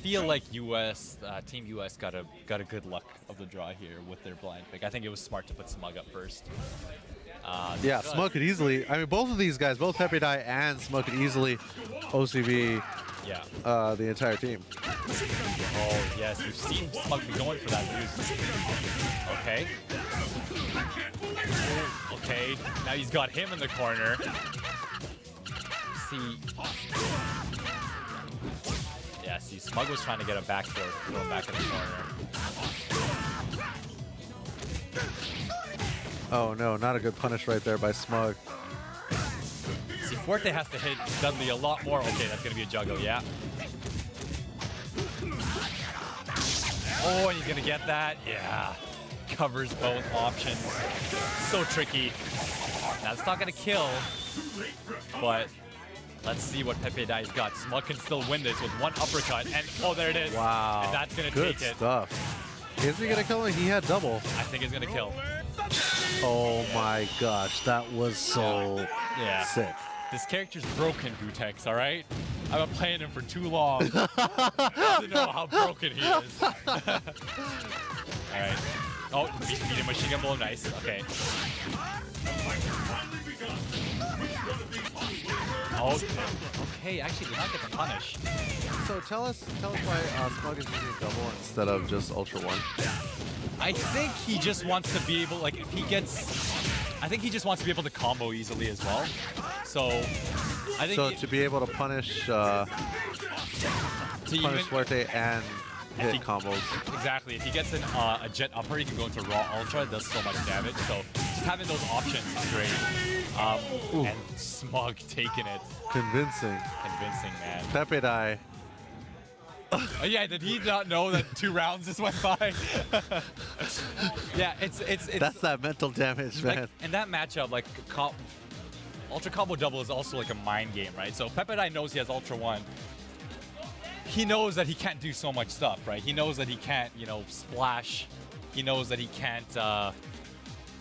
feel like Team US got a good luck of the draw here with their blind pick. I think it was smart to put Smug up first. Yeah, Smug could easily. I mean, both of these guys, both Pepe Dai and Smug, could easily OCV the entire team. Oh yes, we've seen Smug be going for that news. Okay. Okay, now he's got him in the corner. See. Yeah, see, Smug was trying to get a back throw, throw him back in the corner. Oh no, not a good punish right there by Smug. See, Forte has to hit Dudley a lot more. Okay, that's gonna be a juggle, yeah. Oh, and he's gonna get that. Yeah. Covers both options. So tricky. That's not gonna kill, but let's see what Pepe Dai's got. Smug can still win this with one uppercut, and oh, there it is. Wow. And that's gonna good take it. Stuff. Is he gonna kill him? He had double. I think he's gonna kill. Oh my gosh, that was so sick. This character's broken, Gutex, alright? I've been playing him for too long to know how broken he is. Alright. Oh, beat him machine gun blow, nice. Okay. Oh, okay, actually did not get the punish. So tell us why Smug is using double instead of just Ultra One. I think he just wants to be able, like, if he gets, I think he just wants to be able to combo easily as well. So, I think. So to be able to punish Fuerte and hit combos. Exactly. If he gets a jet upper, he can go into raw ultra. It does so much damage. So just having those options is great. And Smug taking it. Convincing. Convincing, man. Pepe Dai. Oh, yeah, did he not know that 2 rounds just went by? Yeah, it's that's that mental damage, man. Like, and that matchup, like Ultra Combo Double is also like a mind game, right? So Pepe Dai knows he has Ultra One. He knows that he can't do so much stuff, right? He knows that he can't, you know, splash. He knows that he can't, you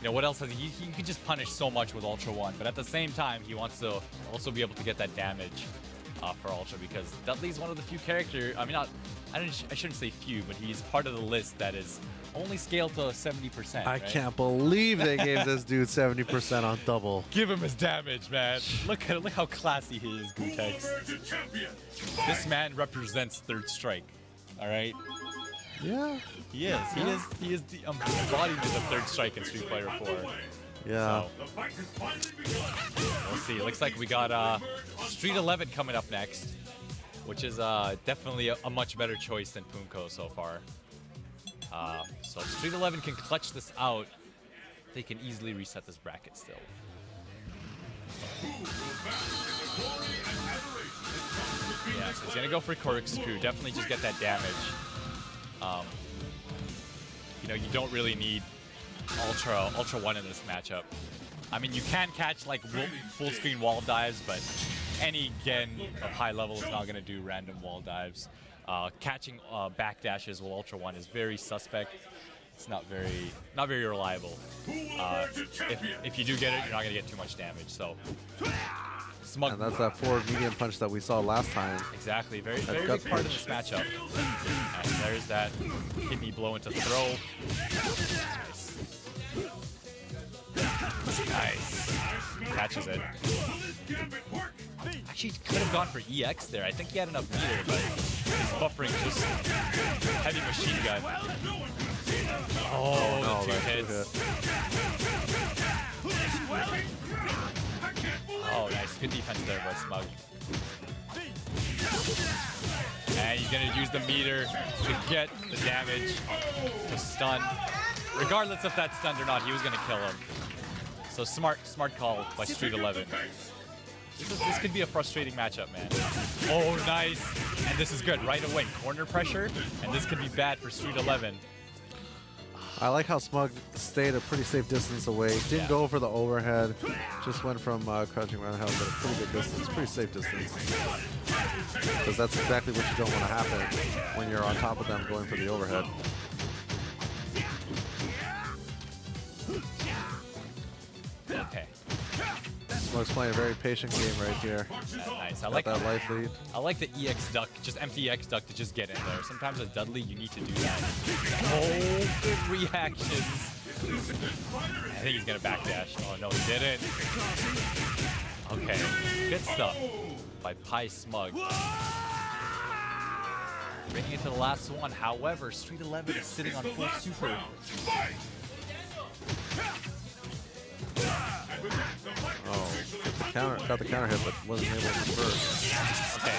know, what else has he? He can just punish so much with Ultra One, but at the same time, he wants to also be able to get that damage for Ultra, because Dudley's one of the few characters. I mean, I shouldn't say few, but he's part of the list that is only scaled to 70%. I can't believe they gave this dude 70% on double. Give him his damage, man. Look how classy he is, Gutex. This man represents Third Strike. All right. Yeah. He is. He is the embodiment of Third Strike in Street Fighter 4. Yeah. So, we'll see. Looks like we got Street 11 coming up next, which is definitely a much better choice than Poongko so far. So if Street 11 can clutch this out, they can easily reset this bracket still. Yeah, so he's gonna go for Corkscrew. Definitely just get that damage. You know, you don't really need Ultra One in this matchup. I mean, you can catch like full screen wall dives, but any Gen of high level is not gonna do random wall dives. Catching backdashes with Ultra One is very suspect. It's not very reliable. If you do get it, you're not gonna get too much damage. So, Smug. And that's that forward medium punch that we saw last time. Exactly, very big part of this matchup. And there's that kidney blow into throw. Nice. Catches it. Actually, could have gone for EX there. I think he had enough meter, but he's buffering just heavy machine gun. Oh, no, the 2 hits. Oh, nice. Good defense there by Smug. And he's going to use the meter to get the damage to stun. Regardless if that's stunned or not, he was going to kill him. So smart call by Street 11. This could be a frustrating matchup, man. Oh, nice. And this is good right away. Corner pressure, and this could be bad for Street 11. I like how Smug stayed a pretty safe distance away. Didn't go for the overhead. Just went from crouching roundhouse at a pretty good distance. Pretty safe distance. Because that's exactly what you don't want to happen when you're on top of them going for the overhead. Okay. Smug's playing a very patient game right here. Yeah, nice. I Got like that life lead. I like the EX duck, just empty EX duck to just get in there. Sometimes with Dudley, you need to do that. Oh, good reactions. I think he's gonna backdash. Oh no, he didn't. Okay, good stuff by Pi Smug. Bringing it to the last one. However, Street 11 is sitting on full super. Oh, got the counter hit, but wasn't able to convert. Okay,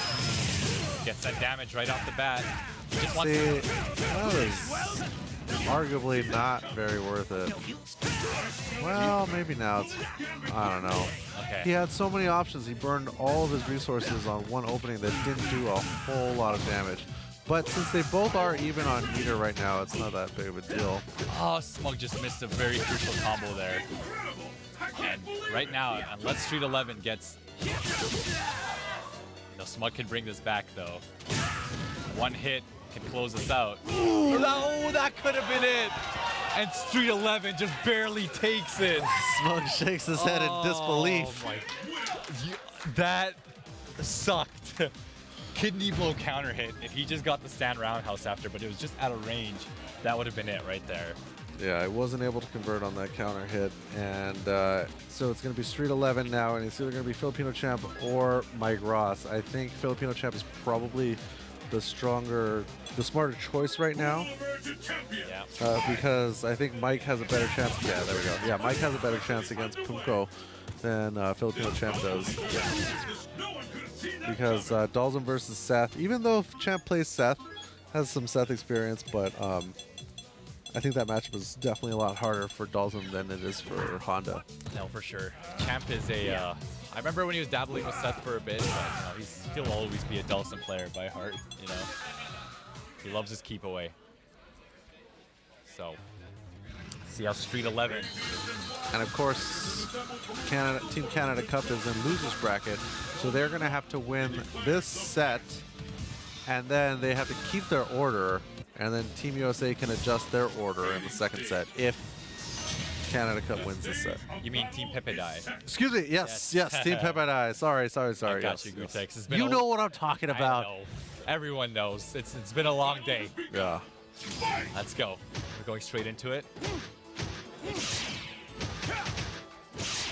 gets that damage right off the bat. He just wants See, that was arguably not very worth it. Well, maybe now it's, I don't know. Okay. He had so many options. He burned all of his resources on one opening that didn't do a whole lot of damage. But since they both are even on meter right now, it's not that big of a deal. Oh, Smug just missed a very crucial combo there. And right now, unless Street 11 gets... No, Smug can bring this back, though. One hit can close us out. Ooh, that could have been it! And Street 11 just barely takes it. Smug shakes his head in disbelief. Oh my... That sucked. Kidney blow counter hit. If he just got the stand roundhouse after, but it was just out of range, that would have been it right there. Yeah, I wasn't able to convert on that counter hit, and so it's going to be Street 11 now, and it's either going to be Filipino Champ or Mike Ross. I think Filipino Champ is probably the smarter choice right now. Yeah. Because I think Mike has a better chance. Yeah, there we go. Yeah, Mike has a better chance against Poongko than Filipino Champ does. Because Dalzum versus Seth, even though Champ plays Seth, has some Seth experience, but I think that matchup is definitely a lot harder for Dalzum than it is for Honda. No, for sure. Champ is a... I remember when he was dabbling with Seth for a bit, but he'll always be a Dalzum player by heart, you know. He loves his keep away. So, see how Street 11. And of course, Team Canada Cup is in losers bracket, so they're going to have to win this set, and then they have to keep their order, and then Team USA can adjust their order in the second set if Canada Cup wins this set. You mean Team Pepe Dai? Excuse me. Yes, Team Pepe Dai. Sorry. I got Yes, you, yes. Gutex. It's been You know what I'm talking about. I know. Everyone knows. It's been a long day. Yeah. Let's go. We're going straight into it.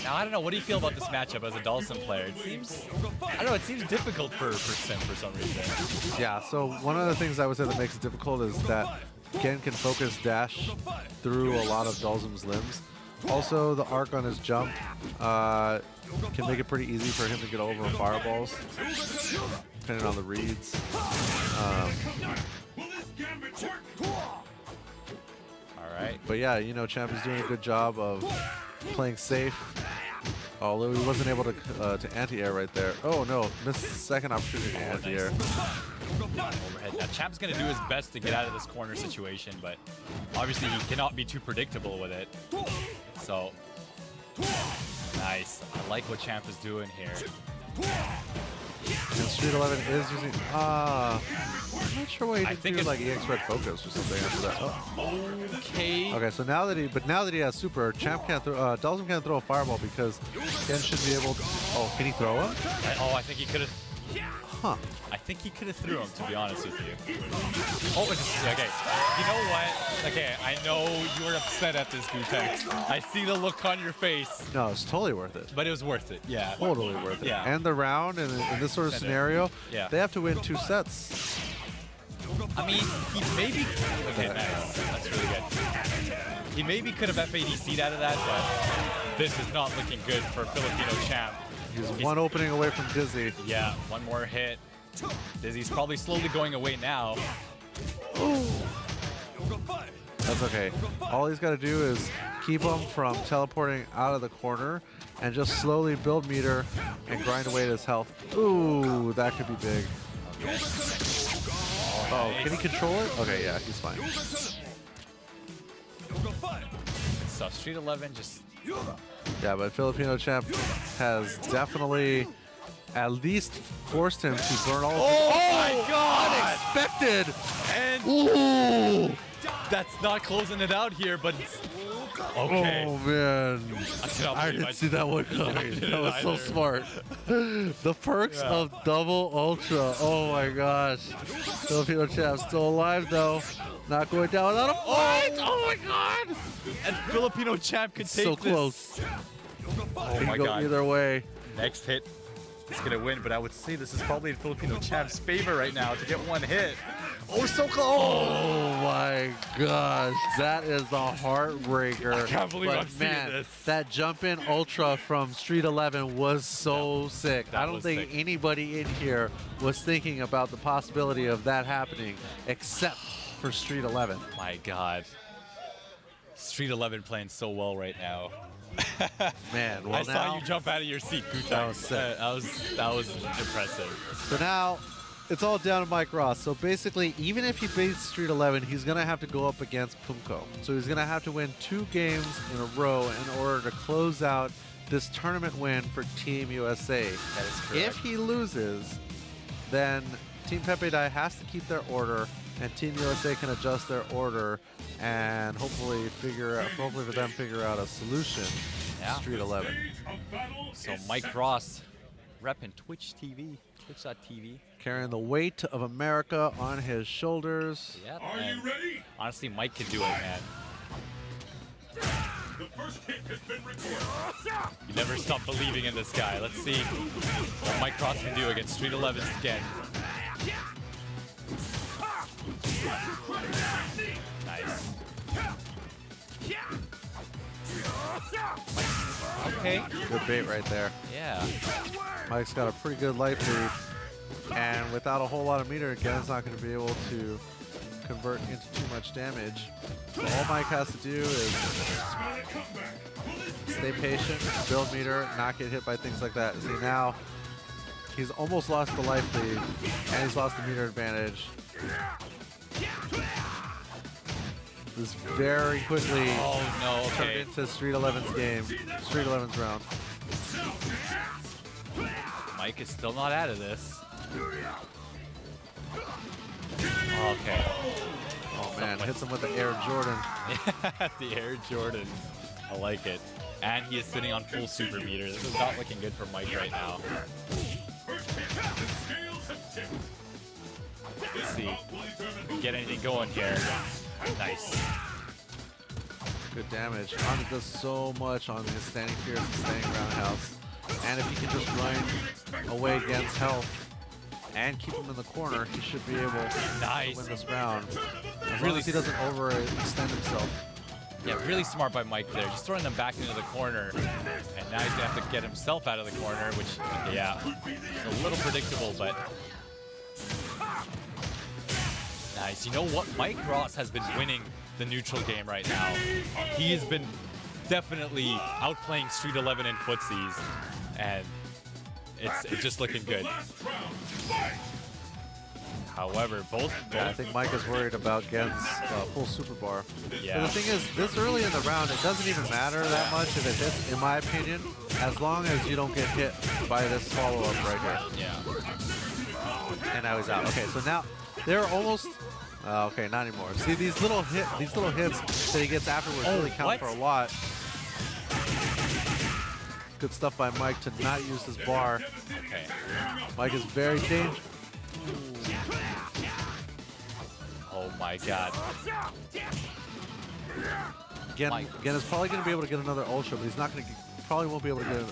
Now, I don't know. What do you feel about this matchup as a Dalsum player? It seems, I don't know, it seems difficult for Sim for some reason. Yeah, so one of the things I would say that makes it difficult is that Gen can focus dash through a lot of Dalsum's limbs. Also, the arc on his jump can make it pretty easy for him to get over fireballs, depending on the reads. All right. But yeah, you know, Champ is doing a good job of playing safe. Although he wasn't able to anti-air right there. Oh no, missed the second opportunity to anti-air. Overhead. Now, Champ's going to do his best to get out of this corner situation, but obviously he cannot be too predictable with it. So, nice. I like what Champ is doing here. And Street 11 is using... I'm not sure why he didn't do like EX Red Focus or something after that. Oh. Okay. Okay, so now that he has super, Champ can't throw, Dalsum can't throw a fireball because Ken should be able to... Oh, can he throw him? I think he could have... Huh. I think he could have threw him, to be honest with you. Oh, okay. You know what? Okay, I know you were upset at this, Gutex. I see the look on your face. No, it's totally worth it. But it was worth it, yeah. Totally worth it. Yeah. And the round, and in this sort of scenario, yeah. they have to win 2 sets. I mean, he maybe... Okay, nice. That's really good. He maybe could have FADC'd out of that, but this is not looking good for Filipino Champ. He's one opening away from Dizzy. Yeah, one more hit. Dizzy's probably slowly going away now. Ooh. That's okay. All he's got to do is keep him from teleporting out of the corner and just slowly build meter and grind away at his health. Ooh, that could be big. Okay. Oh, can he control it? Okay, yeah, he's fine. So Street 11 just... Yeah, but Filipino Champ has definitely at least forced him to burn all of his... Oh my god! Unexpected! And ooh! That's not closing it out here, but Okay. Oh man, I believe didn't see that one coming. That was so either. smart. The perks of double ultra. Oh my gosh. Filipino champ still alive though. Not going down without a fight. Oh my god. And Filipino champ could take So this. close. Oh Can my go god. either way. Next hit is gonna win, but I would say this is probably in Filipino champ's favor right now to get one hit. Oh, so close. Oh my gosh. That is a heartbreaker. I can't believe But I'm seeing man, this. that jump in ultra from Street 11 was so sick. that I don't was think sick. anybody in here was thinking about the possibility of that happening except for Street 11. My god. Street 11 playing so well right now. Man, well I saw now, you jump out of your seat, Gutai. That was sick. That was impressive. so now it's all down to Mike Ross. So basically, even if he beats Street 11, he's going to have to go up against Poongko. So he's going to have to win 2 games in a row in order to close out this tournament win for Team USA. That is correct. If he loses, then Team Pepe Dai has to keep their order, and Team USA can adjust their order and hopefully figure out a solution Yeah. to Street 11. So Mike Ross repping Twitch TV, twitch.tv. Carrying the weight of America on his shoulders. Yeah, and honestly, Mike can do it, man. The first hit has been recorded. You never stop believing in this guy. Let's see what Mike Ross can do against Street 11 again. Nice. Okay. Good bait right there. Yeah. Mike's got a pretty good life lead. And without a whole lot of meter, Gen's not going to be able to convert into too much damage. So all Mike has to do is stay patient, build meter, not get hit by things like that. See, now he's almost lost the life lead, and he's lost the meter advantage. This very quickly Oh no, turned okay. into Street 11's game, Street 11's round. Mike is still not out of this. Okay. Oh man, hits him with the Air Jordan. The Air Jordan. I like it. And he is sitting on full super meter. This is not looking good for Mike right now. Let's see. Get anything going here. Nice. Good damage. Armin does so much on his standing fierce and standing roundhouse. And if he can just run away against health and keep him in the corner, he should be able to win this round. As long as he doesn't overextend himself. Yeah, really smart by Mike there. Just throwing them back into the corner. And now he's going to have to get himself out of the corner, which, yeah, it's a little predictable, but nice. You know what? Mike Ross has been winning the neutral game right now. He has been definitely outplaying Street 11 in footsies, and it's just looking good. However, I think Mike is worried about Gen's full super bar. Yeah. But the thing is, this early in the round, it doesn't even matter that much if it hits, in my opinion, as long as you don't get hit by this follow-up right here. Yeah. And now he's out. Okay, so now they're almost. Okay, not anymore. See, these little hits that he gets afterwards really count for a lot. Good stuff by Mike to not use his bar. Okay. Mike is very dangerous. Oh my God. Gen Mike. is probably going to be able to get another ultra, but he's not going to. Probably won't be able to get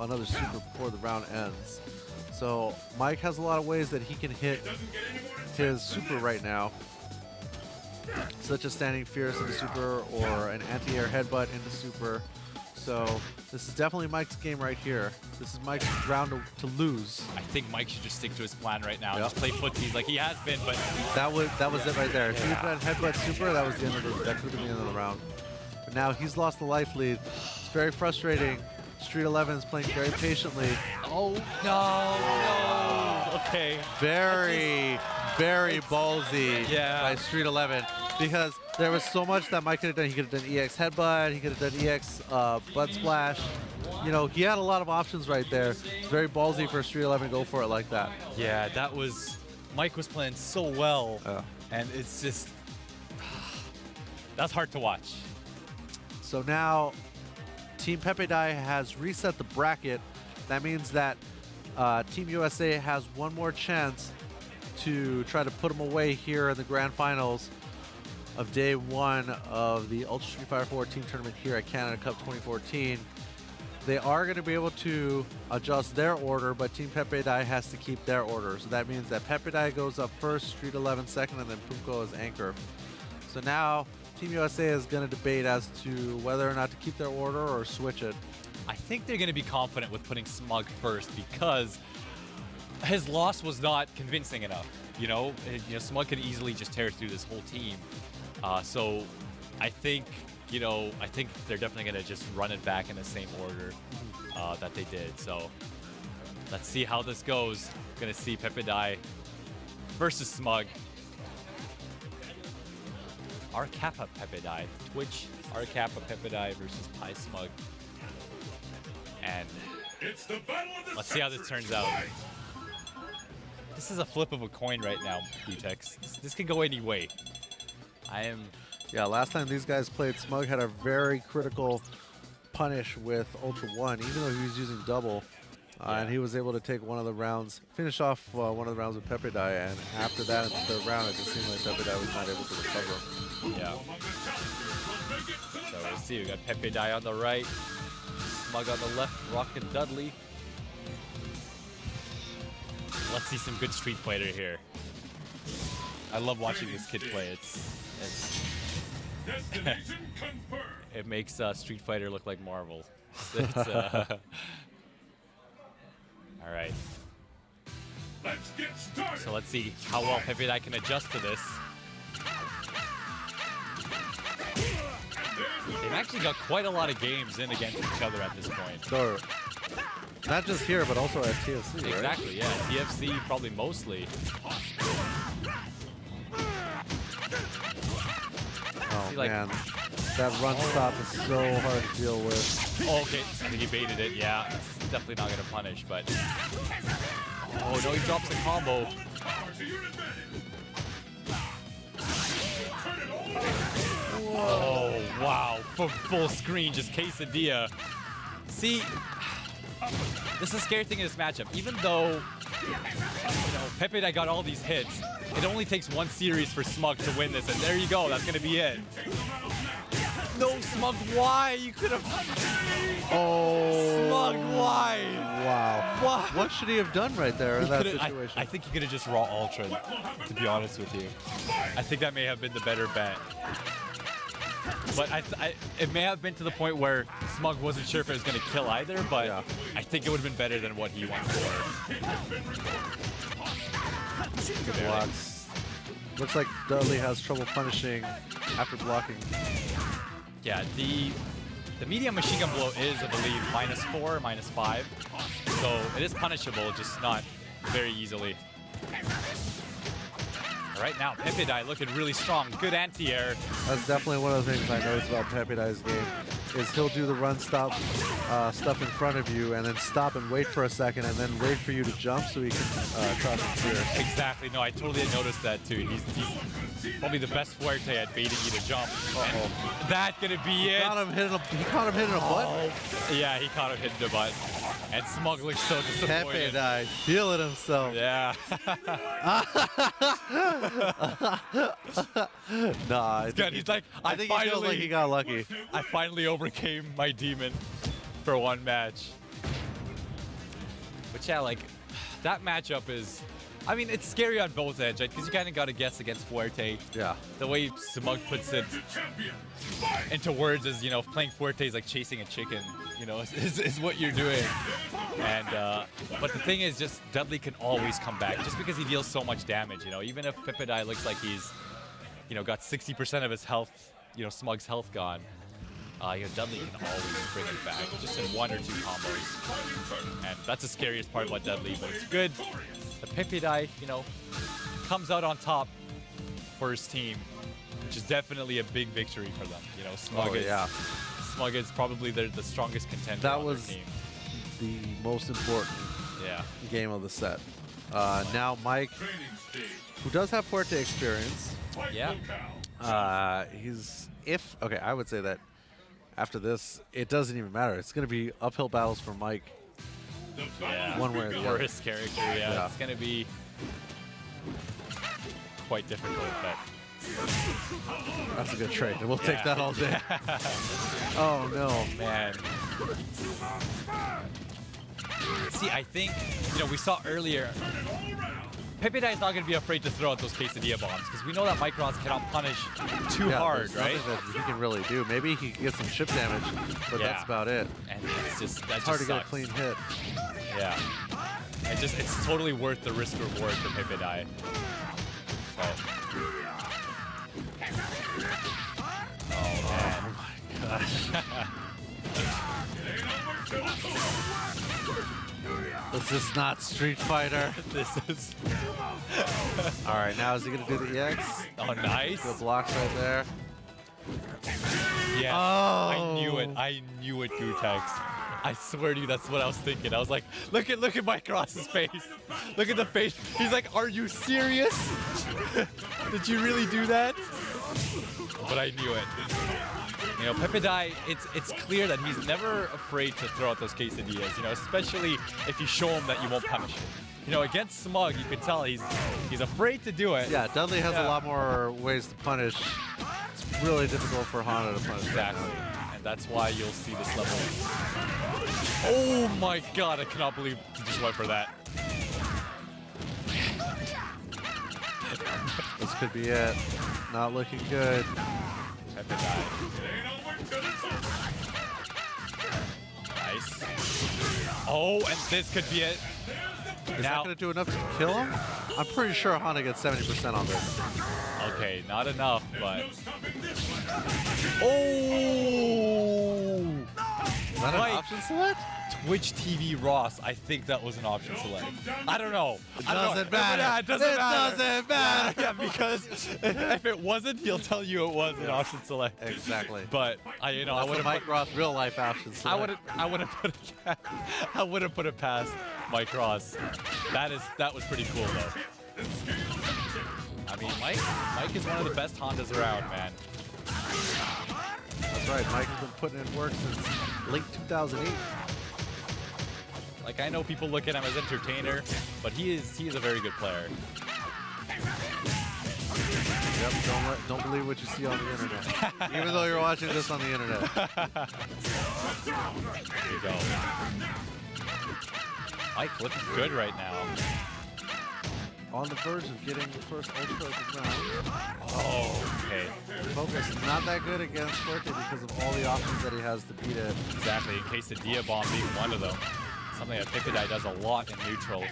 another super before the round ends. So Mike has a lot of ways that he can hit his super right now, such as standing fierce into super or an anti-air headbutt into super. So this is definitely Mike's game right here. This is Mike's round to lose. I think Mike should just stick to his plan right now. Just play footsies like he has been, but That was it right there. If he had headbutt super, that was the end of that could have been the end of the round. But now he's lost the life lead. It's very frustrating. Street 11 is playing very patiently. oh no. Okay. Very ballsy by Street 11 because there was so much that Mike could have done. He could have done EX headbutt. He could have done EX butt splash. You know, he had a lot of options right there. It's very ballsy for Street 11 to go for it like that. Yeah, that was. Mike was playing so well, and it's just. That's hard to watch. So now Team Pepe Dai has reset the bracket. That means that Team USA has one more chance to try to put them away here in the grand finals of day 1 of the Ultra Street Fighter 4 team tournament here at Canada Cup 2014. They are going to be able to adjust their order, but Team Pepe Dai has to keep their order. So that means that Pepe Dai goes up first, Street 11 second, and then Poongko is anchor. So now Team USA is going to debate as to whether or not to keep their order or switch it. I think they're going to be confident with putting Smug first because his loss was not convincing enough. Smug could easily just tear through this whole team. So I think they're definitely going to just run it back in the same order that they did. So let's see how this goes. Going to see Pepe Dai versus Smug. R Kappa Pepe Dai. Twitch R Kappa Pepe Dai versus Pi Smug. And let's see how this turns out. This is a flip of a coin right now, Butex. This could go any way. Yeah, last time these guys played, Smug had a very critical punish with Ultra 1, even though he was using double. And he was able to take one of the rounds, finish off one of the rounds with Pepe Dai, and after that, in the third round, it just seemed like Pepe Dai was not able to recover. Yeah. So we'll see. We got Pepe Dai on the right, Smug on the left, rocking Dudley. Let's see some good Street Fighter here. I love watching this kid play. It makes Street Fighter look like Marvel. All right. Let's get started. So let's see how well Pepe Dai can adjust to this. They've actually got quite a lot of games in against each other at this point. So, not just here, but also at TFC, right? Exactly, yeah. TFC probably mostly. Oh, See, like, man. That run stop is so hard to deal with. Oh, okay, I think he baited it, yeah. It's definitely not going to punish, but... Oh, no, he drops the combo. Oh, wow. For full screen, just quesadilla. See, this is the scary thing in this matchup. Even though, Pepe Dai got all these hits, it only takes one series for Smug to win this, and there you go. That's going to be it. No, Smug, why? You could have... Oh. Smug, why? Wow. Why? What should he have done right there in that situation? I think he could have just raw ultra, to be honest with you. I think that may have been the better bet. But it may have been to the point where Smug wasn't sure if it was going to kill either, but yeah. I think it would have been better than what he went for. Good blocks. Looks like Dudley has trouble punishing after blocking. Yeah, the medium machine gun blow is, I believe, -4, -5. So it is punishable, just not very easily. All right, now Pepe Dai looking really strong. Good anti-air. That's definitely one of the things I noticed about Pepe Dai's game, is he'll do the run stop stuff in front of you and then stop and wait for a second and then wait for you to jump so he can cross the clear. Exactly. No, I totally noticed that too. He's probably the best fuerte at baiting you to jump. And that's gonna be it. He caught him hitting a butt. Yeah, he caught him hitting the butt. And Smug looks so disappointed. Pepe Dai feeling himself. Yeah. Nah, He's like, I think he feels like he got lucky. I finally overcame my demon for one match. But yeah, like, that matchup is, I mean, it's scary on both ends, right? Because you kind of got to guess against Fuerte. Yeah. The way Smug puts it into words is, playing Fuerte is like chasing a chicken, is what you're doing. And, but the thing is, just Dudley can always come back just because he deals so much damage, Even if Pepe Dai looks like he's, got 60% of his health, Smug's health gone, Dudley can always bring it back, just in 1 or 2 combos. And that's the scariest part about Dudley, but it's good. The Pepe Dai, comes out on top for his team, which is definitely a big victory for them. Smug is probably the strongest contender on their team. The most important game of the set. Now Mike, who does have Fuerte experience. Yeah. I would say that after this, it doesn't even matter. It's going to be uphill battles for Mike. Yeah. One way or the For other. his character, yeah. It's going to be quite difficult, but... That's a good trade. We'll take that all day. Oh, no. Man. See, I think, we saw earlier, Pepeday is not going to be afraid to throw out those quesadilla bombs because we know that Mike Ross cannot punish too hard, there's right? nothing that he can really do. Maybe he can get some chip damage, but that's about it. And it's Hard to sucks. get a clean hit. Yeah. It's totally worth the risk reward for Pepeday. So. Oh my gosh. This is not Street Fighter. This is. All right, now is he gonna do the EX? Oh, nice. The blocks right there. Yeah. Oh. I knew it, Gutex. I swear to you, that's what I was thinking. I was like, look at Mike Ross's face. Look at the face. He's like, are you serious? Did you really do that? But I knew it. Pepeday, it's clear that he's never afraid to throw out those quesadillas, especially if you show him that you won't punish him. Against Smug, you could tell he's afraid to do it. Yeah, Dudley has a lot more ways to punish. It's really difficult for Honda to punish. Exactly. And that's why you'll see this level. Oh my god, I cannot believe he just went for that. This could be it. Not looking good. Pepeday. Nice. Oh, and this could be it. Is that going to do enough to kill him? I'm pretty sure Honda gets 70% on this. Okay, not enough, but... Oh! Is that an option select? Twitch TV Ross, I think that was an option select. I don't know. It doesn't matter. Yeah, it doesn't matter. Doesn't matter. Yeah, because if it wasn't, he'll tell you it was an option select. Exactly. But I would have Mike Ross real life option select. I would have put it past Mike Ross. That was pretty cool though. I mean, Mike is one of the best Hondas around, man. That's right. Mike has been putting in work since late 2008. Like, I know people look at him as entertainer, but he is a very good player. Yep. Don't believe what you see on the internet, even though you're watching this on the internet. There you go. Mike looking good right now. On the verge of getting the first ultra of the ground. Oh, okay. Focus not that good against Fuerte because of all the options that he has to beat it. Exactly, in case the Dia Bomb being one of them. Something that Pepeday does a lot in neutral.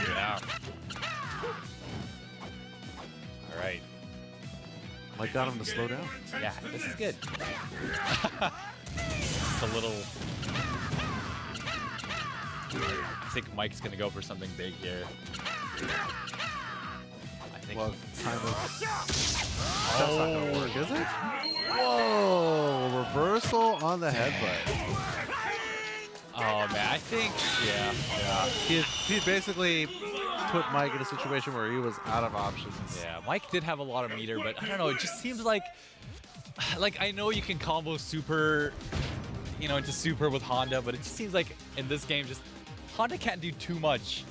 Yeah. All right. Mike got him to slow down. Yeah, this is good. Just a little... I think Mike's going to go for something big here. I think... Well, time is... That's not going to work, is it? Whoa! Reversal on the headbutt. Oh, man, I think... Yeah. He basically put Mike in a situation where he was out of options. Yeah, Mike did have a lot of meter, but I don't know, it just seems like I know you can combo super, into super with Honda, but it just seems like in this game, just Honda can't do too much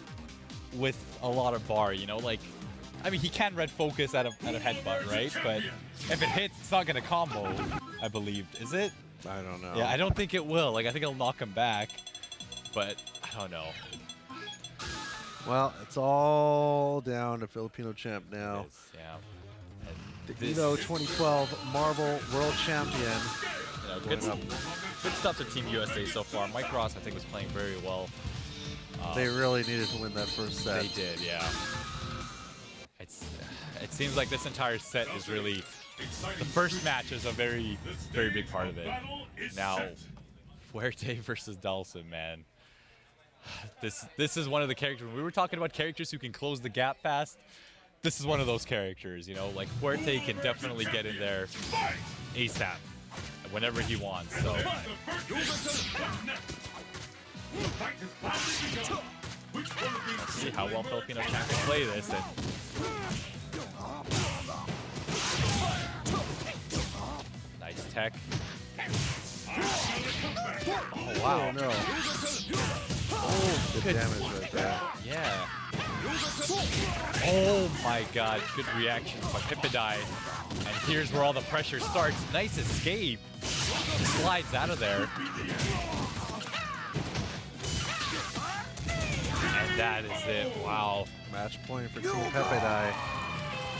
with a lot of bar, like, I mean, he can red focus at a headbutt, right? But if it hits, it's not gonna combo, I believe. Is it? I don't know. Yeah, I don't think it will. Like, I think it'll knock him back, but I don't know. Well, it's all down to Filipino champ now. It is, yeah. The 2012 Marvel World Champion. Good stuff to Team USA so far. Mike Ross, I think, was playing very well. They really needed to win that first set. They did, yeah. It seems like this entire set is really... The first match is a very, very big part of it. Now, Fuerte versus Dalsim, man. This is one of the characters. When we were talking about characters who can close the gap fast, this is one of those characters, like Fuerte can definitely get in there ASAP whenever he wants. So let's see how well Filipino champ can play this. And nice tech. Oh, wow. No. Oh, good damage right there. Yeah. Oh my god, good reaction by Pepeday. And here's where all the pressure starts. Nice escape. He slides out of there. And that is it. Wow. Match point for Team Pepeday.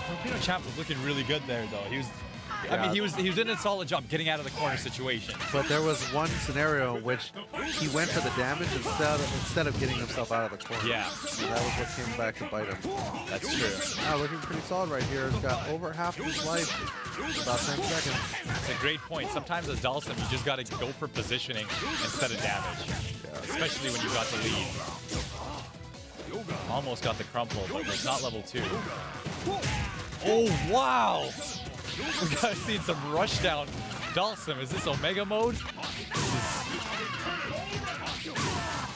Filipino champ was looking really good there, though. He was. I Yeah. mean, he was doing a solid job getting out of the corner situation. But there was one scenario in which he went for the damage instead of getting himself out of the corner. Yeah, And that was what came back to bite him. that's true. Looking pretty solid right here. He's got over half his life. About 10 seconds. It's a great point. Sometimes as Dalsum, you just got to go for positioning instead of damage, especially when you got the lead. Almost got the crumple, but it's not level 2. Oh, wow! We got seen some rush down. Dalsum, is this Omega mode?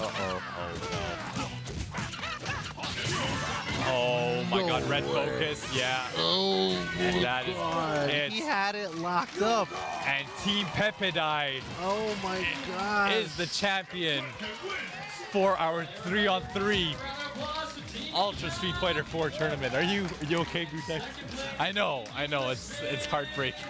Uh-oh. Oh my No god, red way. focus, yeah. Oh, And that is it. He had it locked up. And Team Pepeday Oh my god. is the champion for our 3-on-3 Ultra Street Fighter 4 tournament. Are you okay, Gutek? I know, it's heartbreaking.